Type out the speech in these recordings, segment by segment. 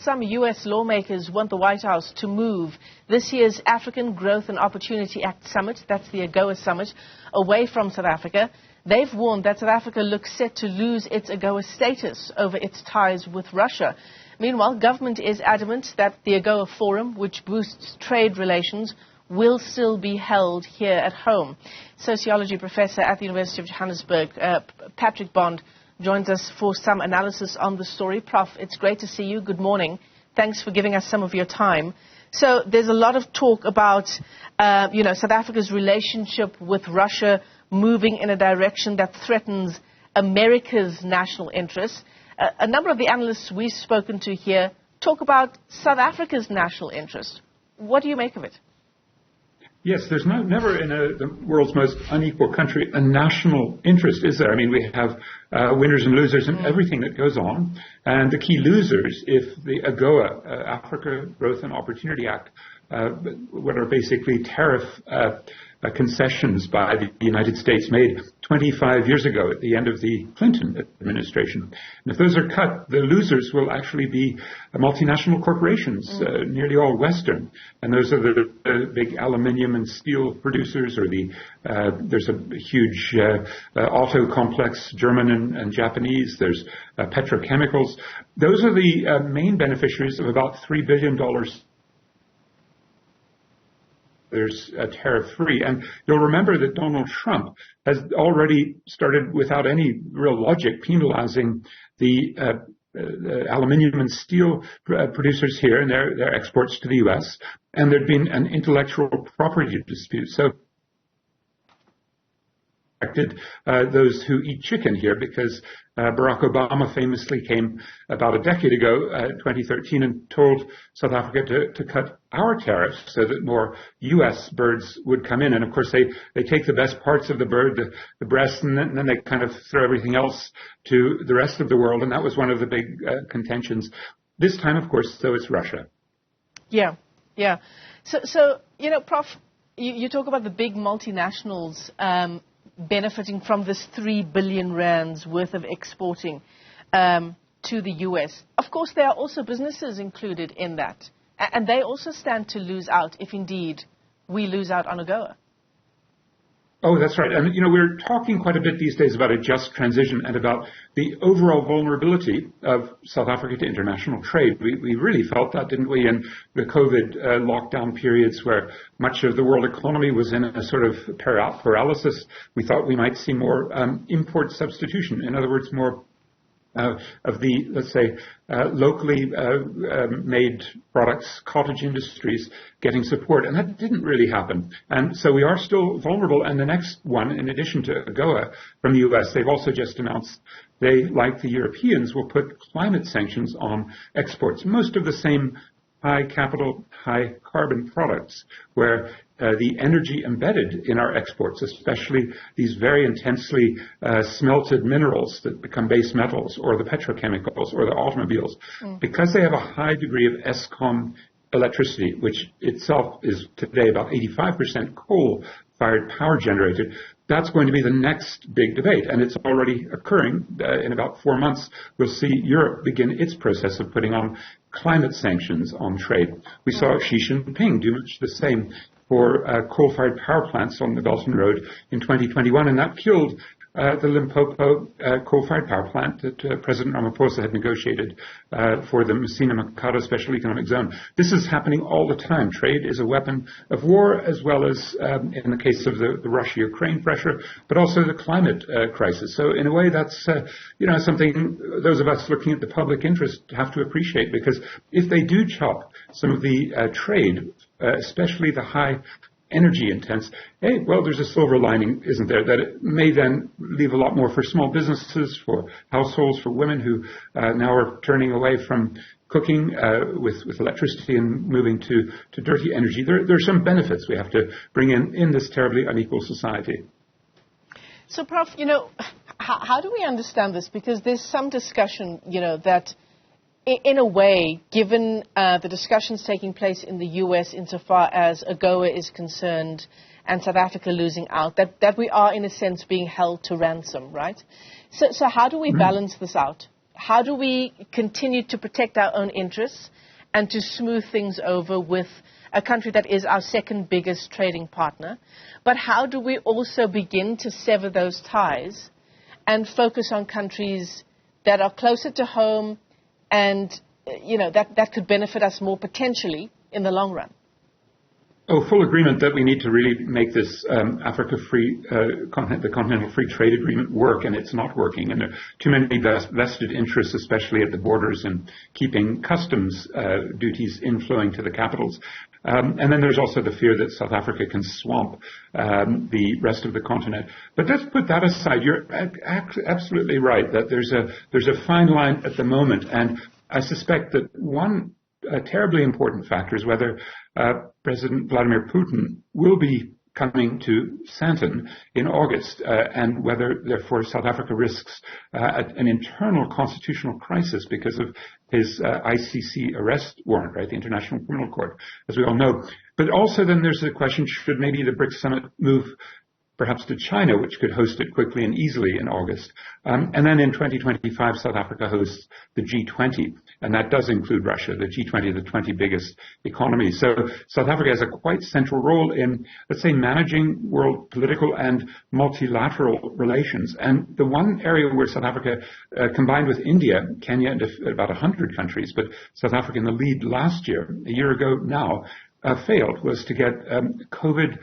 Some U.S. lawmakers want the White House to move this year's African Growth and Opportunity Act Summit, that's the Agoa Summit, away from South Africa. They've warned that South Africa looks set to lose its Agoa status over its ties with Russia. Meanwhile, government is adamant that the Agoa Forum, which boosts trade relations, will still be held here at home. Sociology professor at the University of Johannesburg, Patrick Bond, joins us for some analysis on the story. Prof, it's great to see you. Good morning. Thanks for giving us some of your time. So there's a lot of talk about, South Africa's relationship with Russia moving in a direction that threatens America's national interests. A number of the analysts we've spoken to here talk about South Africa's national interest. What do you make of it? Yes, there's never in the world's most unequal country a national interest, is there? I mean, we have winners and losers in everything that goes on. And the key losers, if the Agoa, Africa Growth and Opportunity Act, what are basically tariff concessions by the United States made 25 years ago at the end of the Clinton administration. And if those are cut, the losers will actually be multinational corporations, nearly all Western. And those are the big aluminium and steel producers, or there's a huge auto complex, German and Japanese. There's petrochemicals. Those are the main beneficiaries of about $3 billion. There's tariff-free. And you'll remember that Donald Trump has already started, without any real logic, penalizing the aluminium and steel producers here and their exports to the U.S. And there'd been an intellectual property dispute. So those who eat chicken here, because Barack Obama famously came about a decade ago, 2013, and told South Africa to cut our tariffs so that more U.S. birds would come in. And of course, they take the best parts of the bird, the breast, and then they kind of throw everything else to the rest of the world. And that was one of the big contentions. This time, of course, though, it's Russia. Yeah. So Prof, you talk about the big multinationals benefiting from this 3 billion rands worth of exporting to the U.S. Of course, there are also businesses included in that, and they also stand to lose out if indeed we lose out on Agoa. Oh, that's right. And, we're talking quite a bit these days about a just transition and about the overall vulnerability of South Africa to international trade. We really felt that, didn't we, in the COVID lockdown periods where much of the world economy was in a sort of paralysis. We thought we might see more import substitution. In other words, more of the, let's say, locally made products, cottage industries getting support. And that didn't really happen. And so we are still vulnerable. And the next one, in addition to Agoa from the U.S., they've also just announced they, like the Europeans, will put climate sanctions on exports. Most of the same high capital, high carbon products, where the energy embedded in our exports, especially these very intensely smelted minerals that become base metals, or the petrochemicals, or the automobiles, because they have a high degree of Eskom electricity, which itself is today about 85% coal-fired power generated. That's going to be the next big debate, and it's already occurring. In about 4 months, we'll see Europe begin its process of putting on climate sanctions on trade. We saw Xi Jinping do much the same for coal-fired power plants on the Belt and Road in 2021, and that killed the Limpopo coal-fired power plant that President Ramaphosa had negotiated for the Messina-Makata Special Economic Zone. This is happening all the time. Trade is a weapon of war, as well as, in the case of the Russia-Ukraine pressure, but also the climate crisis. So in a way, that's something those of us looking at the public interest have to appreciate, because if they do chop some of the trade, especially the high energy intense, there's a silver lining, isn't there, that it may then leave a lot more for small businesses, for households, for women who now are turning away from cooking with electricity and moving to dirty energy. There are some benefits we have to bring in this terribly unequal society. So, Prof, how do we understand this? Because there's some discussion, that in a way, given the discussions taking place in the U.S. insofar as Agoa is concerned and South Africa losing out, that we are, in a sense, being held to ransom, right? So how do we balance this out? how do we continue to protect our own interests and to smooth things over with a country that is our second biggest trading partner? But how do we also begin to sever those ties and focus on countries that are closer to home and, that could benefit us more potentially in the long run? Oh, full agreement that we need to really make this the Continental Free Trade Agreement work, and it's not working. And there are too many vested interests, especially at the borders, in keeping customs duties inflowing to the capitals. And then there's also the fear that South Africa can swamp the rest of the continent. But let's put that aside. You're absolutely right that there's a fine line at the moment, and I suspect that one terribly important factor is whether President Vladimir Putin will be coming to Sandton in August, and whether, therefore, South Africa risks an internal constitutional crisis because of his ICC arrest warrant, right, the International Criminal Court, as we all know. But also then there's the question, should maybe the BRICS summit move perhaps to China, which could host it quickly and easily in August. And then in 2025, South Africa hosts the G20, and that does include Russia, the G20, the 20 biggest economies. So South Africa has a quite central role in, let's say, managing world political and multilateral relations. And the one area where South Africa, combined with India, Kenya, and about 100 countries, but South Africa in the lead last year, a year ago now, failed, was to get COVID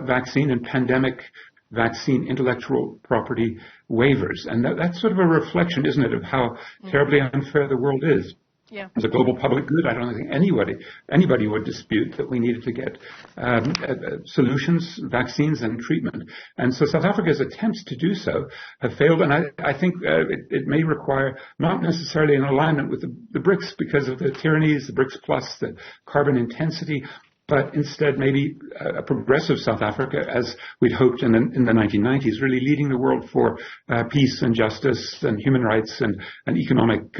vaccine and pandemic vaccine intellectual property waivers. And that's sort of a reflection, isn't it, of how terribly unfair the world is. Yeah. As a global public good, I don't think anybody would dispute that we needed to get solutions, vaccines, and treatment. And so South Africa's attempts to do so have failed, and I think it may require not necessarily an alignment with the BRICS because of the tyrannies, the BRICS plus, the carbon intensity, but instead maybe a progressive South Africa, as we'd hoped in the 1990s, really leading the world for peace and justice and human rights and economic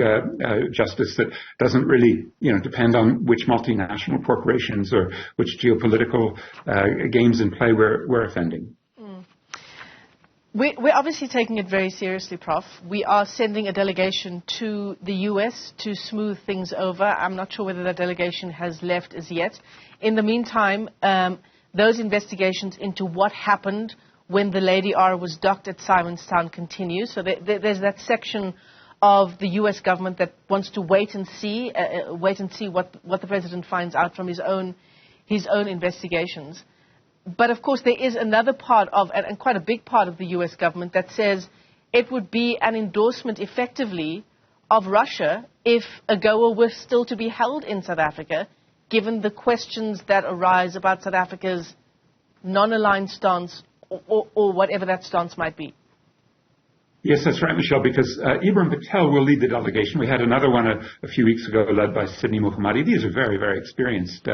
justice that doesn't really, depend on which multinational corporations or which geopolitical games in play we're offending. We're obviously taking it very seriously, Prof. We are sending a delegation to the U.S. to smooth things over. I'm not sure whether that delegation has left as yet. In the meantime, those investigations into what happened when the Lady R was docked at Simonstown continue. So there's that section of the U.S. government that wants to wait and see what the president finds out from his own investigations. But, of course, there is another part of, and quite a big part of the U.S. government that says it would be an endorsement, effectively, of Russia if Agoa were still to be held in South Africa, given the questions that arise about South Africa's non-aligned stance or whatever that stance might be. Yes, that's right, Michelle, because Ibrahim Patel will lead the delegation. We had another one a few weeks ago led by Sidney Muhammadi. These are very, very experienced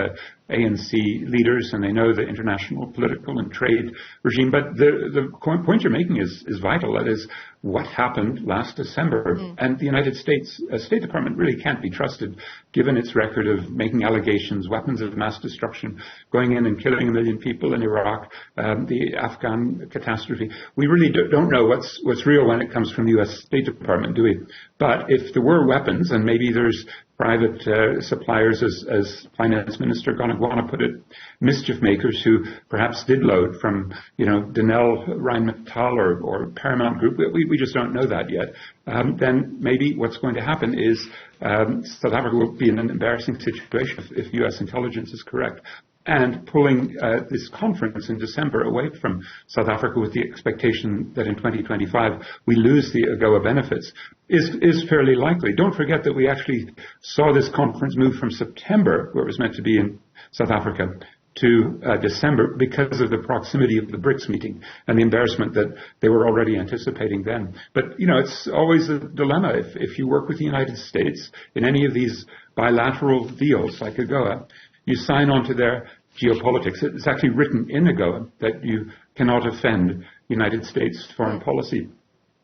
ANC leaders, and they know the international political and trade regime. But the point you're making is vital. That is, what happened last December. And the United States State Department really can't be trusted, given its record of making allegations, weapons of mass destruction, going in and killing 1 million people in Iraq, the Afghan catastrophe. We really don't know what's real when it comes from the U.S. State Department, do we? But if there were weapons, and maybe there's private suppliers, as Finance Minister Gonagwana put it, mischief makers who perhaps did load from, Denel, Rheinmetall, or Paramount Group. We just don't know that yet. Then maybe what's going to happen is South Africa will be in an embarrassing situation if U.S. intelligence is correct. And pulling this conference in December away from South Africa with the expectation that in 2025 we lose the Agoa benefits is fairly likely. Don't forget that we actually saw this conference move from September, where it was meant to be in South Africa, to December because of the proximity of the BRICS meeting and the embarrassment that they were already anticipating then. But, it's always a dilemma. If you work with the United States in any of these bilateral deals like Agoa, you sign on to their geopolitics. It's actually written in Agoa that you cannot offend United States foreign policy.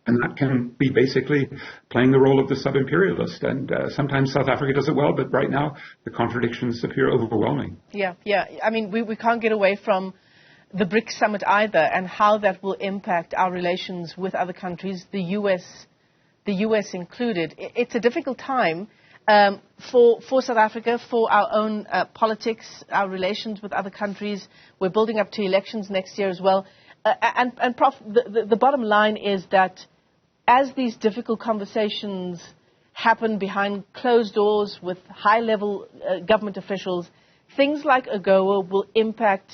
And that can be basically playing the role of the sub-imperialist. And sometimes South Africa does it well, but right now the contradictions appear overwhelming. Yeah. I mean, we can't get away from the BRICS summit either and how that will impact our relations with other countries. The U.S. the US included. It's a difficult time for South Africa, for our own politics, our relations with other countries. We're building up to elections next year as well. And Prof, the bottom line is that as these difficult conversations happen behind closed doors with high-level government officials, things like Agoa will impact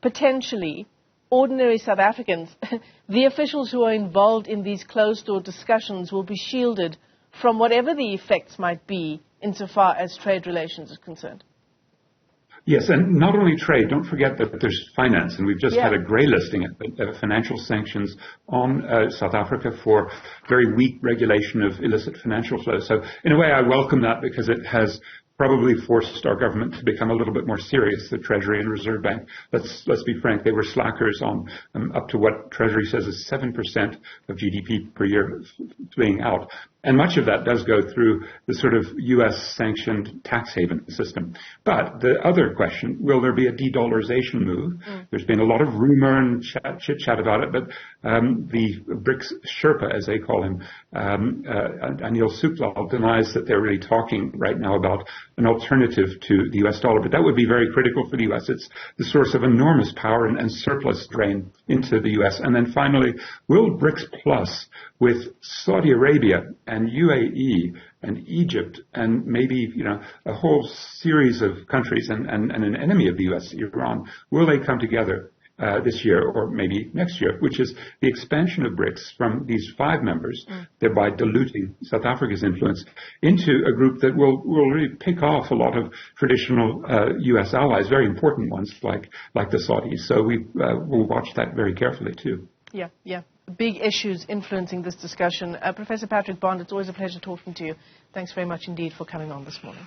potentially ordinary South Africans. The officials who are involved in these closed-door discussions will be shielded from whatever the effects might be insofar as trade relations is concerned. Yes, and not only trade, don't forget that there's finance, and we've just had a grey listing of financial sanctions on South Africa for very weak regulation of illicit financial flows. So in a way, I welcome that because it has probably forced our government to become a little bit more serious, the Treasury and Reserve Bank. Let's be frank, they were slackers on up to what Treasury says is 7% of GDP per year fleeing out. And much of that does go through the sort of U.S.-sanctioned tax haven system. But the other question, will there be a de-dollarization move? There's been a lot of rumor and chit-chat about it, but the BRICS Sherpa, as they call him, Anil Suklal, denies that they're really talking right now about an alternative to the U.S. dollar. But that would be very critical for the U.S. It's the source of enormous power and surplus drain into the U.S. And then finally, will BRICS Plus with Saudi Arabia and UAE and Egypt and maybe, a whole series of countries and an enemy of the U.S., Iran, will they come together this year or maybe next year, which is the expansion of BRICS from these 5 members, thereby diluting South Africa's influence into a group that will really pick off a lot of traditional U.S. allies, very important ones like the Saudis. So we'll watch that very carefully too. Yeah. Big issues influencing this discussion. Professor Patrick Bond, it's always a pleasure talking to you. Thanks very much indeed for coming on this morning.